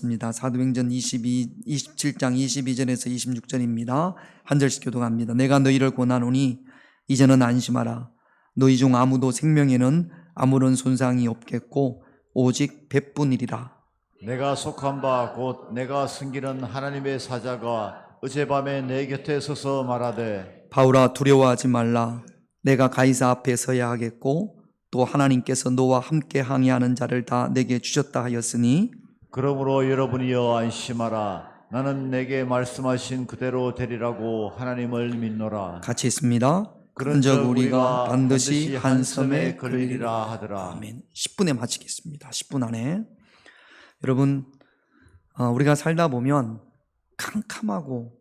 읽겠습니다. 사도행전 27장 22절에서 26절입니다. 한 절씩 교독합니다. 내가 너희를 권하노니 이제는 안심하라. 너희 중 아무도 생명에는 아무런 손상이 없겠고 오직 배뿐이리라. 내가 속한 바 곧 내가 섬기는 하나님의 사자가 어젯밤에 내 곁에 서서 말하되 바울아, 두려워하지 말라. 내가 가이사 앞에 서야 하겠고 또 하나님께서 너와 함께 항해하는 자를 다 내게 주셨다 하였으니 그러므로 여러분이여 안심하라. 나는 내게 말씀하신 그대로 되리라고 하나님을 믿노라. 같이 있습니다. 그런즉 우리가 반드시 한 섬에 걸리리라 하더라. 아멘. 10분에 마치겠습니다. 10분 안에. 여러분, 우리가 살다 보면 캄캄하고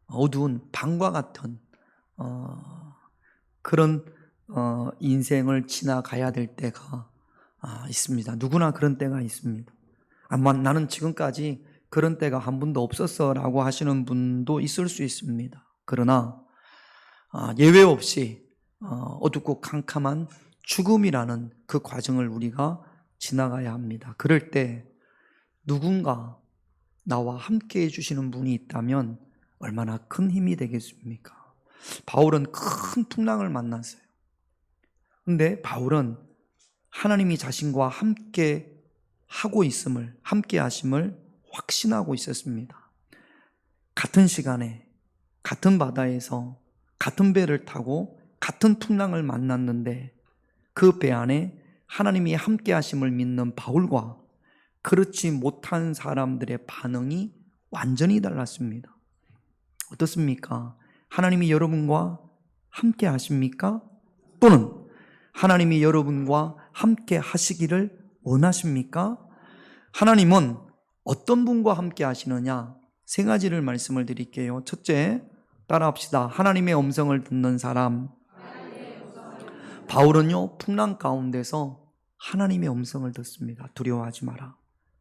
어두운 방과 같은 그런 인생을 지나가야 될 때가 있습니다. 누구나 그런 때가 있습니다. 아마 나는 지금까지 그런 때가 한 번도 없었어 라고 하시는 분도 있을 수 있습니다. 그러나 예외 없이 어둡고 캄캄한 죽음이라는 그 과정을 우리가 지나가야 합니다. 그럴 때 누군가 나와 함께 해주시는 분이 있다면 얼마나 큰 힘이 되겠습니까? 바울은 큰 풍랑을 만났어요. 근데 바울은 하나님이 자신과 함께 하고 있음을, 함께 하심을 확신하고 있었습니다. 같은 시간에, 같은 바다에서 같은 배를 타고 같은 풍랑을 만났는데 그 배 안에 하나님이 함께 하심을 믿는 바울과 그렇지 못한 사람들의 반응이 완전히 달랐습니다. 어떻습니까? 하나님이 여러분과 함께 하십니까? 또는 하나님이 여러분과 함께 하시기를 원하십니까? 하나님은 어떤 분과 함께 하시느냐? 세 가지를 말씀을 드릴게요. 첫째, 따라합시다. 하나님의 음성을 듣는 사람. 바울은요, 풍랑 가운데서 하나님의 음성을 듣습니다. 두려워하지 마라.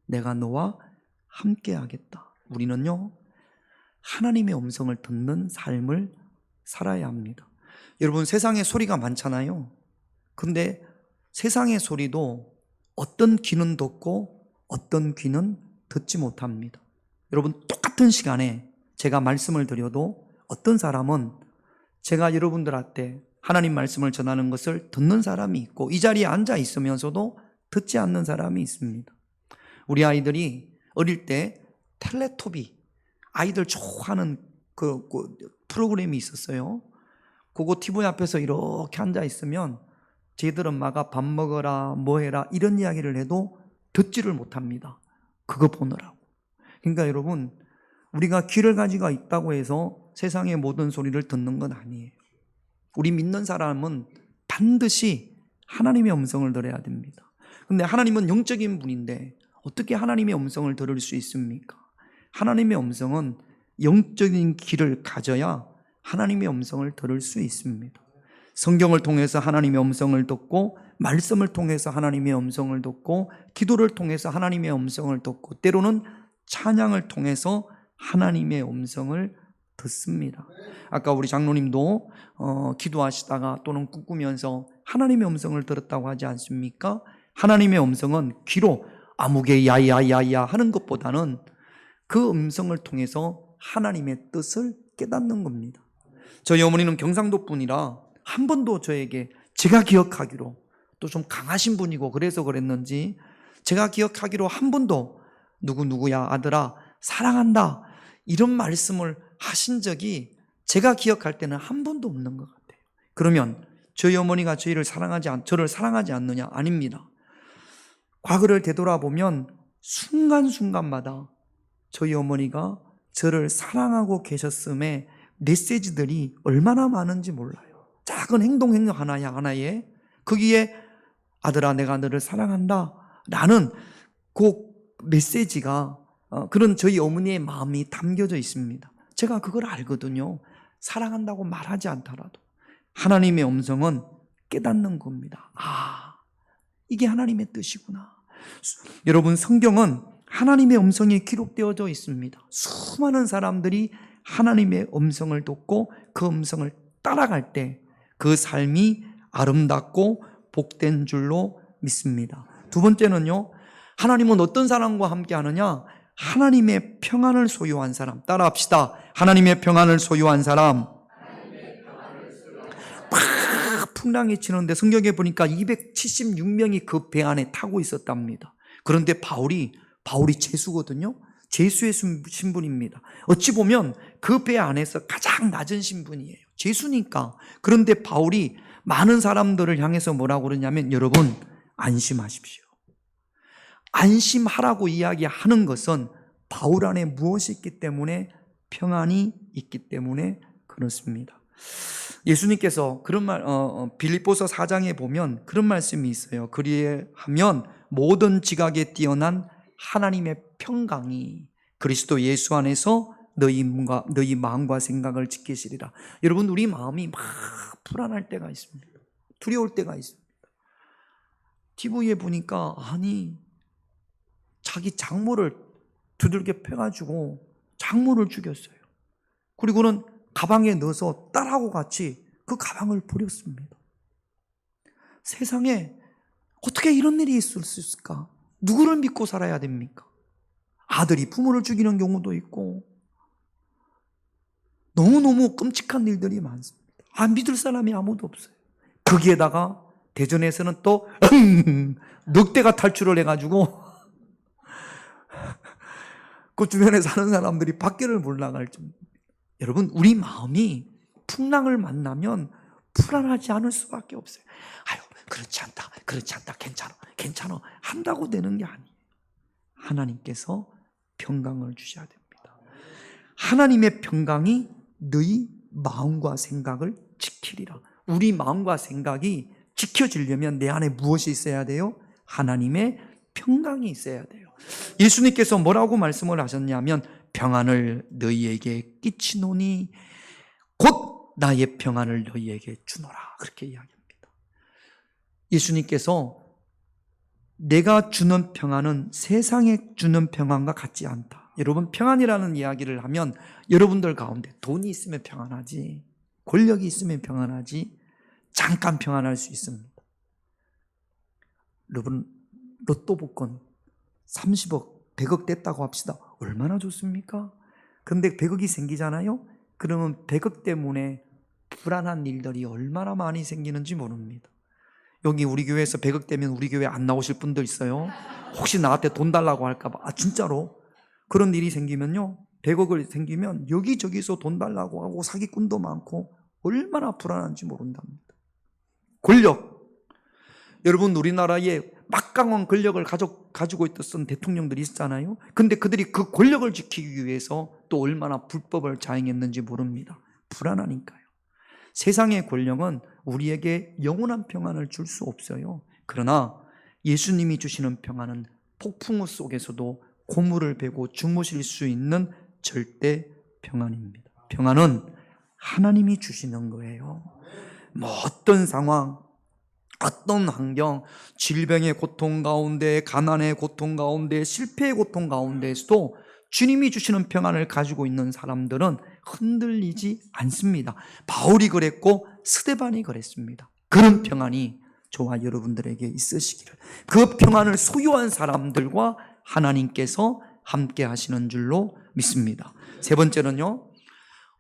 내가 너와 함께 하겠다. 우리는요, 하나님의 음성을 듣는 삶을 살아야 합니다. 여러분, 세상에 소리가 많잖아요. 근데 세상의 소리도 어떤 귀는 듣고 어떤 귀는 듣지 못합니다. 여러분, 똑같은 시간에 제가 말씀을 드려도 어떤 사람은 제가 여러분들한테 하나님 말씀을 전하는 것을 듣는 사람이 있고 이 자리에 앉아 있으면서도 듣지 않는 사람이 있습니다. 우리 아이들이 어릴 때 텔레토비, 아이들 좋아하는 그 프로그램이 있었어요. 그거 TV 앞에서 이렇게 앉아 있으면 쟤들 엄마가 밥 먹어라, 뭐 해라 이런 이야기를 해도 듣지를 못합니다. 그거 보느라고. 그러니까 여러분, 우리가 귀를 가지고 있다고 해서 세상의 모든 소리를 듣는 건 아니에요. 우리 믿는 사람은 반드시 하나님의 음성을 들어야 됩니다. 근데 하나님은 영적인 분인데 어떻게 하나님의 음성을 들을 수 있습니까? 하나님의 음성은 영적인 귀를 가져야 하나님의 음성을 들을 수 있습니다. 성경을 통해서 하나님의 음성을 듣고 말씀을 통해서 하나님의 음성을 듣고 기도를 통해서 하나님의 음성을 듣고 때로는 찬양을 통해서 하나님의 음성을 듣습니다. 아까 우리 장로님도 기도하시다가 또는 꿈꾸면서 하나님의 음성을 들었다고 하지 않습니까? 하나님의 음성은 귀로 아무개 야야야야 하는 것보다는 그 음성을 통해서 하나님의 뜻을 깨닫는 겁니다. 저희 어머니는 경상도 분이라 한 번도 저에게 제가 기억하기로 또 좀 강하신 분이고 그래서 그랬는지 제가 기억하기로 한 번도 누구야 아들아 사랑한다 이런 말씀을 하신 적이 제가 기억할 때는 한 번도 없는 것 같아요. 그러면 저희 어머니가 저를 사랑하지 않느냐? 아닙니다. 과거를 되돌아보면 순간순간마다 저희 어머니가 저를 사랑하고 계셨음에 메시지들이 얼마나 많은지 몰라요. 작은 행동 하나에 거기에 아들아 내가 너를 사랑한다 라는 그 메시지가 그런 저희 어머니의 마음이 담겨져 있습니다. 제가 그걸 알거든요. 사랑한다고 말하지 않더라도 하나님의 음성은 깨닫는 겁니다. 이게 하나님의 뜻이구나. 여러분, 성경은 하나님의 음성이 기록되어져 있습니다. 수많은 사람들이 하나님의 음성을 듣고 그 음성을 따라갈 때 그 삶이 아름답고 복된 줄로 믿습니다. 두 번째는요, 하나님은 어떤 사람과 함께 하느냐? 하나님의 평안을 소유한 사람. 따라합시다. 하나님의 평안을 소유한 사람. 막 풍랑이 치는데 성경에 보니까 276명이 그 배 안에 타고 있었답니다. 그런데 바울이 죄수거든요. 죄수의 신분입니다. 어찌 보면 그 배 안에서 가장 낮은 신분이에요. 죄수니까. 그런데 바울이 많은 사람들을 향해서 뭐라고 그러냐면, 여러분 안심하십시오. 안심하라고 이야기하는 것은 바울 안에 무엇이 있기 때문에, 평안이 있기 때문에 그렇습니다. 예수님께서 그런 말, 빌립보서 4장에 보면 그런 말씀이 있어요. 그리하면 모든 지각에 뛰어난 하나님의 평강이 그리스도 예수 안에서 너희 마음과 생각을 지키시리라. 여러분, 우리 마음이 막 불안할 때가 있습니다. 두려울 때가 있습니다. TV에 보니까 자기 장모를 두들겨 패가지고 장모를 죽였어요. 그리고는 가방에 넣어서 딸하고 같이 그 가방을 버렸습니다. 세상에 어떻게 이런 일이 있을 수 있을까? 누구를 믿고 살아야 됩니까? 아들이 부모를 죽이는 경우도 있고 너무너무 끔찍한 일들이 많습니다. 믿을 사람이 아무도 없어요. 거기에다가 대전에서는 또 늑대가 탈출을 해가지고 그 주변에 사는 사람들이 밖에를 못 나갈 정도. 여러분, 우리 마음이 풍랑을 만나면 불안하지 않을 수밖에 없어요. 그렇지 않다, 괜찮아 한다고 되는 게 아니에요. 하나님께서 평강을 주셔야 됩니다. 하나님의 평강이 너희 마음과 생각을 지키리라. 우리 마음과 생각이 지켜지려면 내 안에 무엇이 있어야 돼요? 하나님의 평강이 있어야 돼요. 예수님께서 뭐라고 말씀을 하셨냐면, 평안을 너희에게 끼치노니 곧 나의 평안을 너희에게 주노라, 그렇게 이야기합니다. 예수님께서 내가 주는 평안은 세상에 주는 평안과 같지 않다. 여러분, 평안이라는 이야기를 하면 여러분들 가운데 돈이 있으면 평안하지, 권력이 있으면 평안하지, 잠깐 평안할 수 있습니다. 여러분, 로또 복권 30억, 100억 됐다고 합시다. 얼마나 좋습니까? 근데 100억이 생기잖아요? 그러면 100억 때문에 불안한 일들이 얼마나 많이 생기는지 모릅니다. 여기 우리 교회에서 100억 되면 우리 교회 안 나오실 분들 있어요. 혹시 나한테 돈 달라고 할까봐. 진짜로 그런 일이 생기면요, 100억을 생기면 여기저기서 돈 달라고 하고 사기꾼도 많고 얼마나 불안한지 모른답니다. 권력, 여러분, 우리나라에 막강한 권력을 가지고 있었던 대통령들이 있잖아요. 근데 그들이 그 권력을 지키기 위해서 또 얼마나 불법을 자행했는지 모릅니다. 불안하니까요. 세상의 권력은 우리에게 영원한 평안을 줄 수 없어요. 그러나 예수님이 주시는 평안은 폭풍우 속에서도 고물을 베고 주무실 수 있는 절대 평안입니다. 평안은 하나님이 주시는 거예요. 어떤 상황, 어떤 환경, 질병의 고통 가운데, 가난의 고통 가운데, 실패의 고통 가운데에서도 주님이 주시는 평안을 가지고 있는 사람들은 흔들리지 않습니다. 바울이 그랬고 스데반이 그랬습니다. 그런 평안이 저와 여러분들에게 있으시기를, 그 평안을 소유한 사람들과 하나님께서 함께 하시는 줄로 믿습니다. 세 번째는요,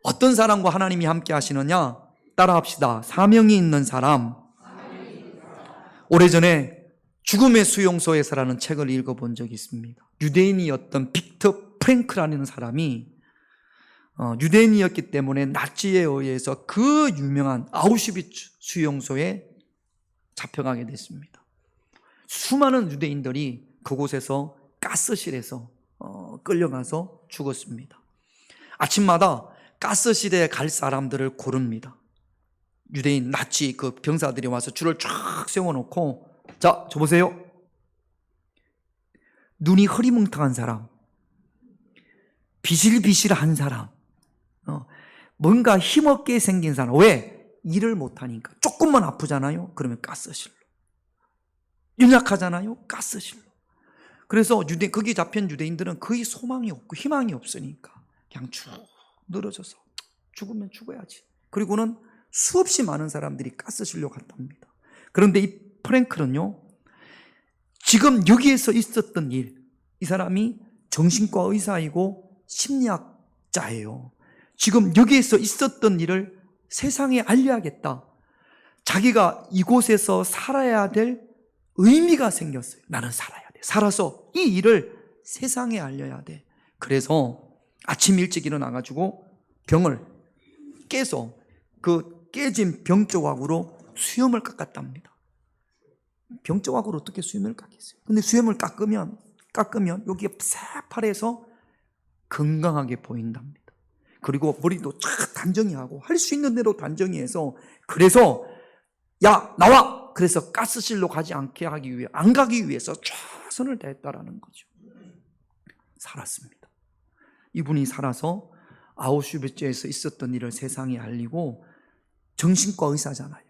어떤 사람과 하나님이 함께 하시느냐? 따라합시다. 사명이 있는 사람. 오래전에 죽음의 수용소에서라는 책을 읽어본 적이 있습니다. 유대인이었던 빅터 프랭크라는 사람이 유대인이었기 때문에 나치에 의해서 그 유명한 아우슈비츠 수용소에 잡혀가게 됐습니다. 수많은 유대인들이 그곳에서 가스실에서 끌려가서 죽었습니다. 아침마다 가스실에 갈 사람들을 고릅니다. 유대인 나치 그 병사들이 와서 줄을 쫙 세워놓고, 자, 저 보세요. 눈이 흐리멍텅한 사람, 비실비실한 사람, 뭔가 힘없게 생긴 사람. 왜? 일을 못하니까. 조금만 아프잖아요? 그러면 가스실로. 연약하잖아요? 가스실로. 그래서 거기 잡힌 유대인들은 거의 소망이 없고 희망이 없으니까 그냥 쭉 늘어져서 죽으면 죽어야지. 그리고는 수없이 많은 사람들이 가스실로 갔답니다. 그런데 이 프랭클은요, 지금 여기에서 있었던 일, 이 사람이 정신과 의사이고 심리학자예요. 지금 여기에서 있었던 일을 세상에 알려야겠다. 자기가 이곳에서 살아야 될 의미가 생겼어요. 나는 살아야 돼. 살아서 이 일을 세상에 알려야 돼. 그래서 아침 일찍 일어나가지고 병을 깨서 그 깨진 병 조각으로 수염을 깎았답니다. 병 조각으로 어떻게 수염을 깎겠어요? 근데 수염을 깎으면 여기가 새파래서 건강하게 보인답니다. 그리고 머리도 쫙 단정히 하고 할 수 있는 대로 단정히 해서, 그래서 야 나와! 그래서 가스실로 가지 않게 하기 위해, 안 가기 위해서 최선을 다했다라는 거죠. 살았습니다. 이분이 살아서 아우슈비츠에서 있었던 일을 세상에 알리고, 정신과 의사잖아요.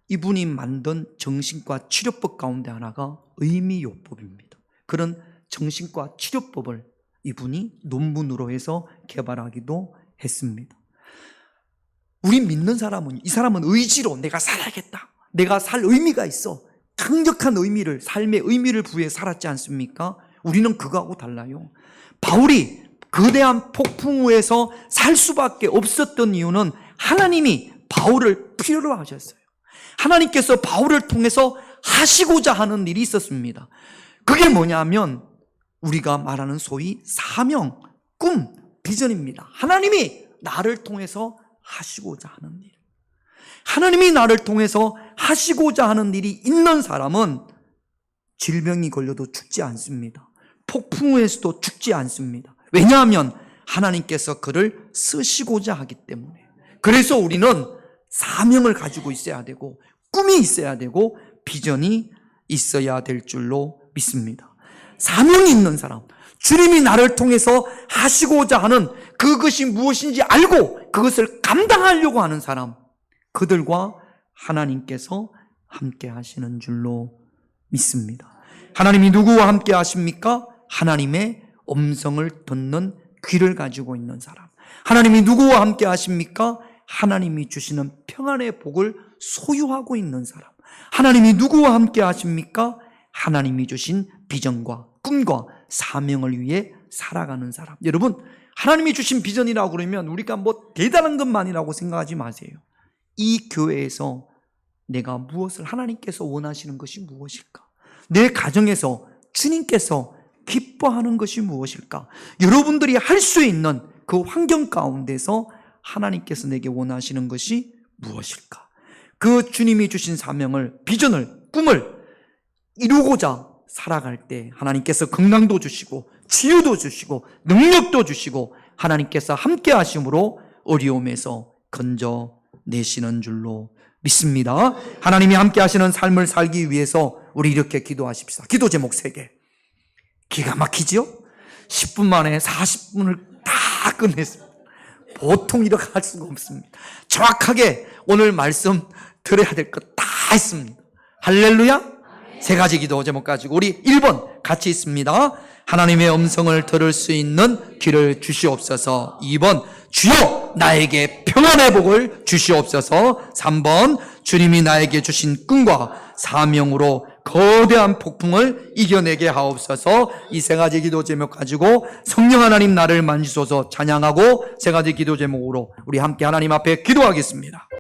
이분이 만든 정신과 치료법 가운데 하나가 의미요법입니다. 그런 정신과 치료법을 이분이 논문으로 해서 개발하기도 했습니다. 우리 믿는 사람은, 이 사람은 의지로 내가 살아야겠다, 내가 살 의미가 있어, 강력한 의미를, 삶의 의미를 부여해 살았지 않습니까? 우리는 그거하고 달라요. 바울이 거대한 폭풍우에서 살 수밖에 없었던 이유는 하나님이 바울을 필요로 하셨어요. 하나님께서 바울을 통해서 하시고자 하는 일이 있었습니다. 그게 뭐냐면 우리가 말하는 소위 사명, 꿈, 비전입니다. 하나님이 나를 통해서 하시고자 하는 일. 하나님이 나를 통해서 하시고자 하는 일이 있는 사람은 질병이 걸려도 죽지 않습니다. 폭풍우에서도 죽지 않습니다. 왜냐하면 하나님께서 그를 쓰시고자 하기 때문에. 그래서 우리는 사명을 가지고 있어야 되고, 꿈이 있어야 되고, 비전이 있어야 될 줄로 믿습니다. 사명이 있는 사람, 주님이 나를 통해서 하시고자 하는 그것이 무엇인지 알고 그것을 감당하려고 하는 사람, 그들과 하나님께서 함께 하시는 줄로 믿습니다. 하나님이 누구와 함께 하십니까? 하나님의 음성을 듣는 귀를 가지고 있는 사람. 하나님이 누구와 함께 하십니까? 하나님이 주시는 평안의 복을 소유하고 있는 사람. 하나님이 누구와 함께 하십니까? 하나님이 주신 비전과 꿈과 사명을 위해 살아가는 사람. 여러분, 하나님이 주신 비전이라고 그러면 우리가 뭐 대단한 것만이라고 생각하지 마세요. 이 교회에서 내가 무엇을, 하나님께서 원하시는 것이 무엇일까? 내 가정에서 주님께서 기뻐하는 것이 무엇일까? 여러분들이 할 수 있는 그 환경 가운데서 하나님께서 내게 원하시는 것이 무엇일까? 그 주님이 주신 사명을, 비전을, 꿈을 이루고자 살아갈 때 하나님께서 건강도 주시고 치유도 주시고 능력도 주시고 하나님께서 함께 하심으로 어려움에서 건져내시는 줄로 믿습니다. 하나님이 함께 하시는 삶을 살기 위해서 우리 이렇게 기도하십시다. 기도 제목 3개. 기가 막히죠? 10분 만에 40분을 다 끝냈습니다. 보통 이렇게 할 수가 없습니다. 정확하게 오늘 말씀 들어야 될 것 다 했습니다. 할렐루야. 3가지 기도 제목 가지고 우리 1번 같이 있습니다. 하나님의 음성을 들을 수 있는 귀를 주시옵소서. 2번, 주여 나에게 평안의 복을 주시옵소서. 3번, 주님이 나에게 주신 꿈과 사명으로 거대한 폭풍을 이겨내게 하옵소서. 이 3가지 기도 제목 가지고 성령 하나님 나를 만지소서 찬양하고 3가지 기도 제목으로 우리 함께 하나님 앞에 기도하겠습니다.